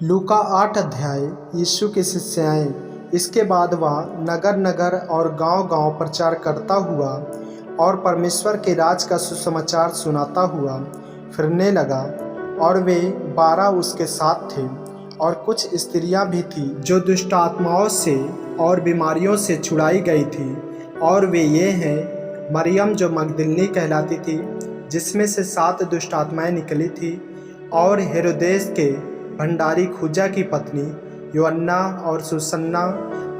लूका 8 अध्याय। यीशु की शिष्याएँ। इसके बाद वह नगर नगर और गांव गांव प्रचार करता हुआ और परमेश्वर के राज का सुसमाचार सुनाता हुआ फिरने लगा। और वे 12 उसके साथ थे, और कुछ स्त्रियां भी थीं जो दुष्ट आत्माओं से और बीमारियों से छुड़ाई गई थी। और वे ये हैं, मरियम जो मगदलिनी कहलाती थी, जिसमें से 7 दुष्ट आत्माएं निकली थी, और हेरोदेस के भंडारी खुजा की पत्नी योअन्ना और सुसन्ना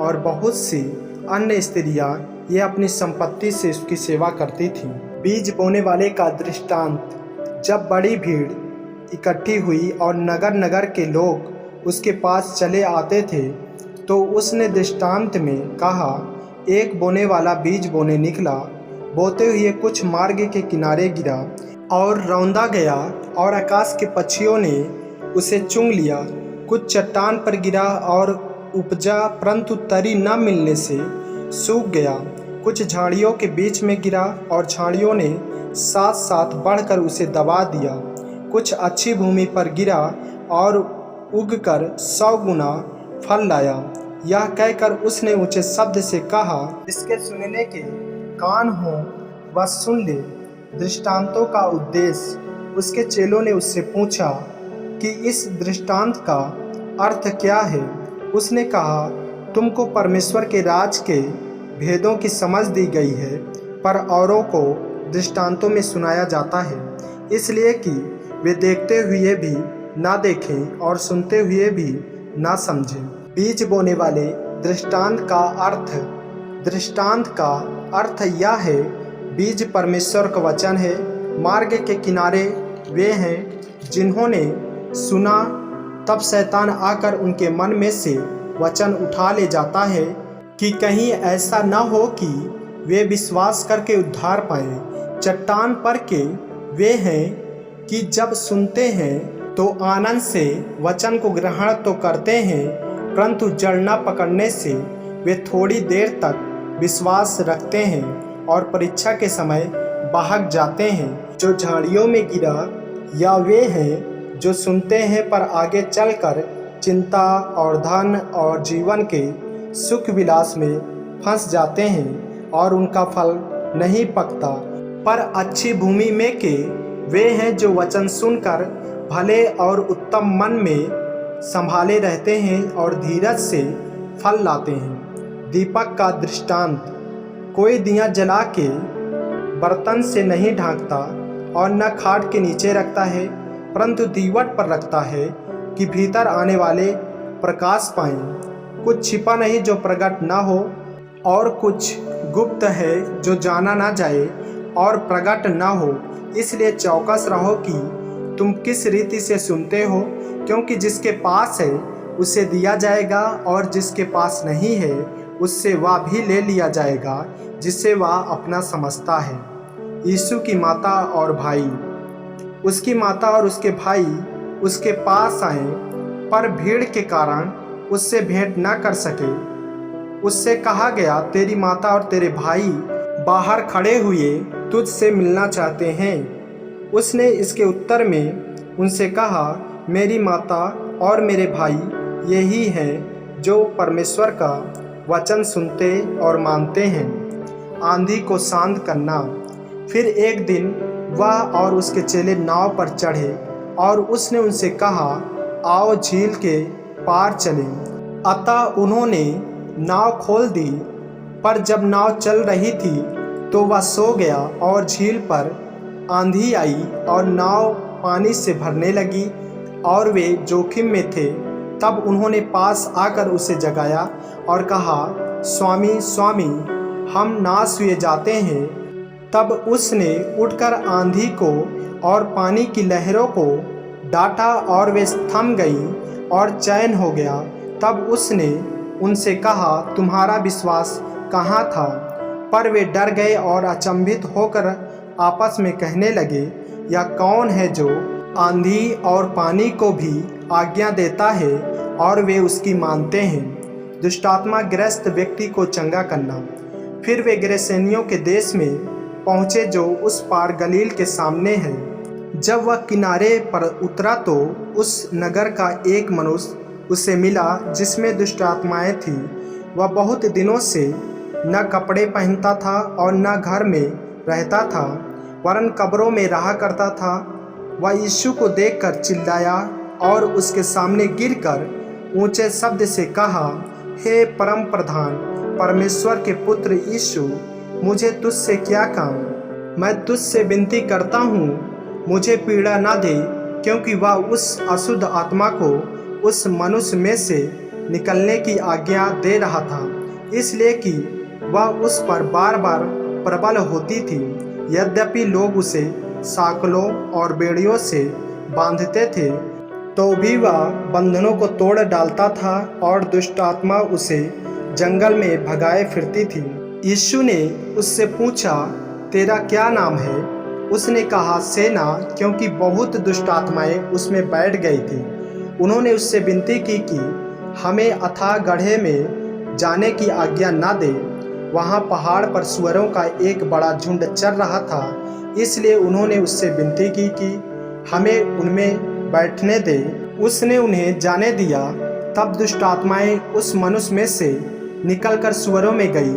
और बहुत सी अन्य स्त्रियां ये अपनी संपत्ति से उसकी सेवा करती थीं। बीज बोने वाले का दृष्टांत। जब बड़ी भीड़ इकट्ठी हुई और नगर नगर के लोग उसके पास चले आते थे, तो उसने दृष्टांत में कहा, एक बोने वाला बीज बोने निकला। बोते हुए कुछ मार्ग के किनारे गिरा और रौंदा गया, और आकाश के पक्षियों ने उसे चुंग लिया। कुछ चट्टान पर गिरा और उपजा, परंतु तरी न मिलने से सूख गया। कुछ झाड़ियों के बीच में गिरा, और झाड़ियों ने साथ साथ बढ़कर उसे दबा दिया। कुछ अच्छी भूमि पर गिरा और उगकर 100 गुना फल लाया। यह कहकर उसने ऊंचे शब्द से कहा, जिसके सुनने के कान हो वह सुन ले। दृष्टांतों का उद्देश्य। उसके चेलों ने उससे पूछा कि इस दृष्टांत का अर्थ क्या है। उसने कहा, तुमको परमेश्वर के राज के भेदों की समझ दी गई है, पर औरों को दृष्टांतों में सुनाया जाता है, इसलिए कि वे देखते हुए भी ना देखें और सुनते हुए भी ना समझें। बीज बोने वाले दृष्टांत का अर्थ। दृष्टांत का अर्थ यह है, बीज परमेश्वर का वचन है। मार्ग के किनारे वे हैं जिन्होंने सुना, तब शैतान आकर उनके मन में से वचन उठा ले जाता है कि कहीं ऐसा न हो कि वे विश्वास करके उद्धार पाएं। चट्टान पर के वे हैं कि जब सुनते हैं तो आनंद से वचन को ग्रहण तो करते हैं, परंतु जड़ न पकड़ने से वे थोड़ी देर तक विश्वास रखते हैं और परीक्षा के समय भाग जाते हैं। जो झाड़ियों में गिरा, या वे हैं जो सुनते हैं पर आगे चलकर चिंता और धन और जीवन के सुख विलास में फंस जाते हैं और उनका फल नहीं पकता। पर अच्छी भूमि में के वे हैं जो वचन सुनकर भले और उत्तम मन में संभाले रहते हैं और धीरज से फल लाते हैं। दीपक का दृष्टांत। कोई दिया जला के बर्तन से नहीं ढांकता और न खाट के नीचे रखता है, परंतु दीवट पर रखता है कि भीतर आने वाले प्रकाश पाएं। कुछ छिपा नहीं जो प्रकट न हो, और कुछ गुप्त है जो जाना ना जाए और प्रकट न हो। इसलिए चौकस रहो कि तुम किस रीति से सुनते हो, क्योंकि जिसके पास है उसे दिया जाएगा, और जिसके पास नहीं है उससे वह भी ले लिया जाएगा जिसे वह अपना समझता है। यीशु की माता और भाई। उसकी माता और उसके भाई उसके पास आए, पर भीड़ के कारण उससे भेंट न कर सके। उससे कहा गया, तेरी माता और तेरे भाई बाहर खड़े हुए तुझसे मिलना चाहते हैं। उसने इसके उत्तर में उनसे कहा, मेरी माता और मेरे भाई यही हैं जो परमेश्वर का वचन सुनते और मानते हैं। आंधी को शांत करना। फिर एक दिन वह और उसके चेले नाव पर चढ़े, और उसने उनसे कहा, आओ झील के पार चलें। अतः उन्होंने नाव खोल दी, पर जब नाव चल रही थी तो वह सो गया, और झील पर आंधी आई और नाव पानी से भरने लगी, और वे जोखिम में थे। तब उन्होंने पास आकर उसे जगाया और कहा, स्वामी स्वामी, हम नाश हुए जाते हैं। तब उसने उठकर आंधी को और पानी की लहरों को डांटा, और वे थम गईं और चैन हो गया। तब उसने उनसे कहा, तुम्हारा विश्वास कहाँ था? पर वे डर गए और अचंभित होकर आपस में कहने लगे, यह कौन है जो आंधी और पानी को भी आज्ञा देता है और वे उसकी मानते हैं। दुष्टात्मा ग्रस्त व्यक्ति को चंगा करना। फिर वे गेरसेनियों के देश में पहुँचे जो उस पार गलील के सामने है। जब वह किनारे पर उतरा तो उस नगर का एक मनुष्य उसे मिला जिसमें दुष्ट आत्माएं थी। वह बहुत दिनों से न कपड़े पहनता था और न घर में रहता था, वरन कब्रों में रहा करता था। वह यीशु को देखकर चिल्लाया और उसके सामने गिरकर ऊंचे शब्द से कहा, हे परम प्रधान परमेश्वर के पुत्र यीशु, मुझे तुझसे क्या काम? मैं तुझसे विनती करता हूँ, मुझे पीड़ा ना दे, क्योंकि वह उस अशुद्ध आत्मा को उस मनुष्य में से निकलने की आज्ञा दे रहा था, इसलिए कि वह उस पर बार बार प्रबल होती थी। यद्यपि लोग उसे साकलों और बेड़ियों से बांधते थे, तो भी वह बंधनों को तोड़ डालता था और दुष्ट आत्मा उसे जंगल में भगाए फिरती थी। यीशु ने उससे पूछा, तेरा क्या नाम है? उसने कहा, सेना, क्योंकि बहुत दुष्ट आत्माएं उसमें बैठ गई थी। उन्होंने उससे विनती की कि हमें अथाह गड्ढे में जाने की आज्ञा न दे। वहाँ पहाड़ पर सूअरों का एक बड़ा झुंड चर रहा था, इसलिए उन्होंने उससे विनती की कि हमें उनमें बैठने दे। उसने उन्हें जाने दिया। तब दुष्ट आत्माएं उस मनुष्य में से निकलकर सूअरों में गई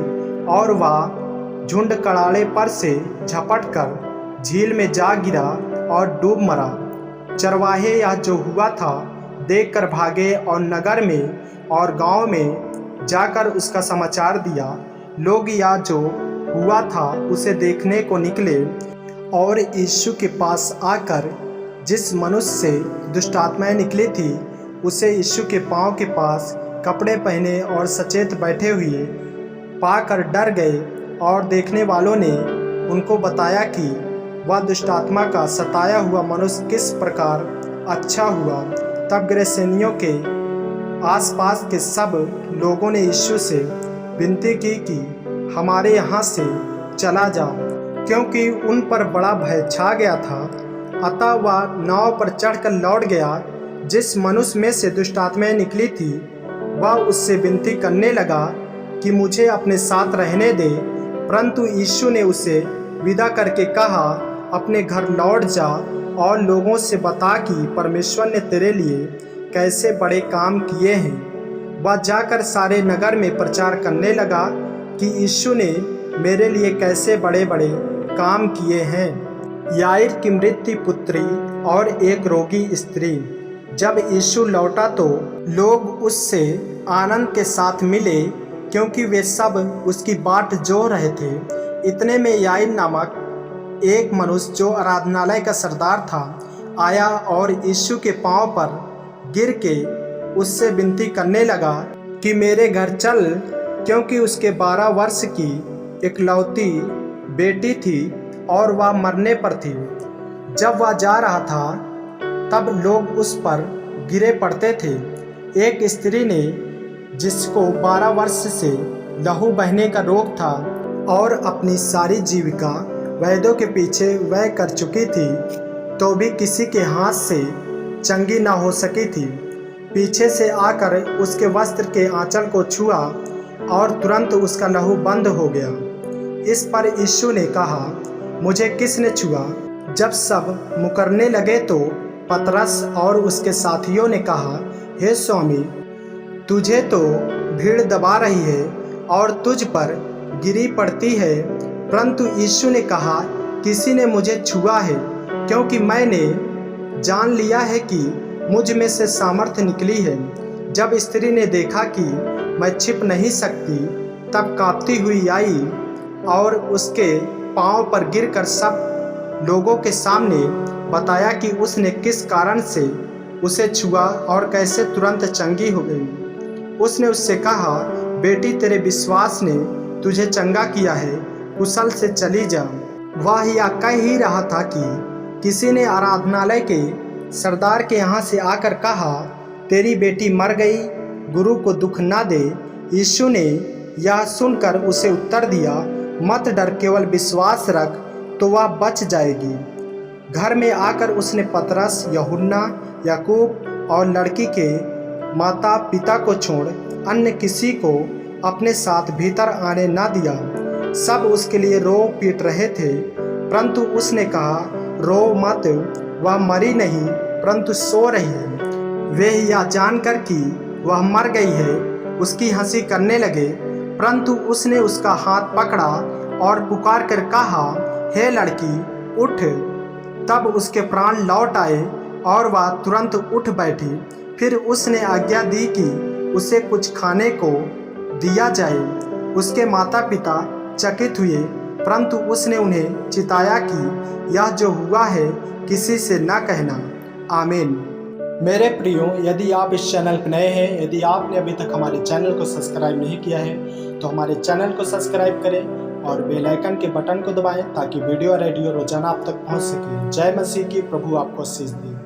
और वह झुंड कड़ाड़े पर से झपट कर झील में जा गिरा और डूब मरा। चरवाहे यह जो हुआ था देखकर भागे और नगर में और गांव में जाकर उसका समाचार दिया। लोग यह जो हुआ था उसे देखने को निकले और यीशु के पास आकर जिस मनुष्य से दुष्ट आत्माएं निकली थी उसे यीशु के पांव के पास कपड़े पहने और सचेत बैठे हुए पाकर डर गए। और देखने वालों ने उनको बताया कि वह दुष्ट आत्मा का सताया हुआ मनुष्य किस प्रकार अच्छा हुआ। तब गिरसेनियों के आसपास के सब लोगों ने यीशु से विनती की कि हमारे यहाँ से चला जा, क्योंकि उन पर बड़ा भय छा गया था। अतः वह नाव पर चढ़कर लौट गया। जिस मनुष्य में से दुष्ट आत्माएं निकली थी वह उससे विनती करने लगा कि मुझे अपने साथ रहने दे, परंतु यीशु ने उसे विदा करके कहा, अपने घर लौट जा और लोगों से बता कि परमेश्वर ने तेरे लिए कैसे बड़े काम किए हैं। वह जाकर सारे नगर में प्रचार करने लगा कि यीशु ने मेरे लिए कैसे बड़े बड़े काम किए हैं। याईर की मृत्यु पुत्री और एक रोगी स्त्री। जब यीशु लौटा तो लोग उससे आनंद के साथ मिले, क्योंकि वे सब उसकी बाट जो रहे थे। इतने में याईर नामक एक मनुष्य जो आराधनालय का सरदार था आया और यीशु के पांव पर गिर के उससे विनती करने लगा कि मेरे घर चल, क्योंकि उसके 12 वर्ष की इकलौती बेटी थी और वह मरने पर थी। जब वह जा रहा था तब लोग उस पर गिरे पड़ते थे। एक स्त्री ने, जिसको 12 वर्ष से लहू बहने का रोग था और अपनी सारी जीविका वैद्यों के पीछे व्यय कर चुकी थी, तो भी किसी के हाथ से चंगी न हो सकी थी, पीछे से आकर उसके वस्त्र के आंचल को छुआ और तुरंत उसका लहू बंद हो गया। इस पर यीशु ने कहा, मुझे किसने छुआ? जब सब मुकरने लगे तो पतरस और उसके साथियों ने कहा, हे स्वामी, तुझे तो भीड़ दबा रही है और तुझ पर गिरी पड़ती है। परंतु यीशु ने कहा, किसी ने मुझे छुआ है, क्योंकि मैंने जान लिया है कि मुझ में से सामर्थ्य निकली है। जब स्त्री ने देखा कि मैं छिप नहीं सकती, तब कांपती हुई आई और उसके पांव पर गिरकर सब लोगों के सामने बताया कि उसने किस कारण से उसे छुआ और कैसे तुरंत चंगी हो गई। उसने उससे कहा, बेटी, तेरे विश्वास ने तुझे चंगा किया है, कुशल से चली जा। वह यह कह ही रहा था कि किसी ने आराधनालय के सरदार के यहाँ से आकर कहा, तेरी बेटी मर गई, गुरु को दुख ना दे। यीशु ने यह सुनकर उसे उत्तर दिया, मत डर, केवल विश्वास रख तो वह बच जाएगी। घर में आकर उसने पतरस, यूहन्ना, याकूब और लड़की के माता पिता को छोड़ अन्य किसी को अपने साथ भीतर आने न दिया। सब उसके लिए रो पीट रहे थे, परंतु उसने कहा, रो मत, वह मरी नहीं परंतु सो रही है। वे यह जानकर कि वह मर गई है उसकी हंसी करने लगे, परंतु उसने उसका हाथ पकड़ा और पुकार कर कहा, हे लड़की, उठ। तब उसके प्राण लौट आए और वह तुरंत उठ बैठी। फिर उसने आज्ञा दी कि उसे कुछ खाने को दिया जाए। उसके माता पिता चकित हुए, परंतु उसने उन्हें चिताया कि यह जो हुआ है किसी से न कहना। आमीन। मेरे प्रियो, यदि आप इस चैनल पर नए हैं, यदि आपने अभी तक हमारे चैनल को सब्सक्राइब नहीं किया है तो हमारे चैनल को सब्सक्राइब करें और बेल आइकन के बटन को दबाएं ताकि वीडियो और ऑडियो रोजाना आप तक पहुंच सके। जय मसीह की। प्रभु आपको आशीष दे।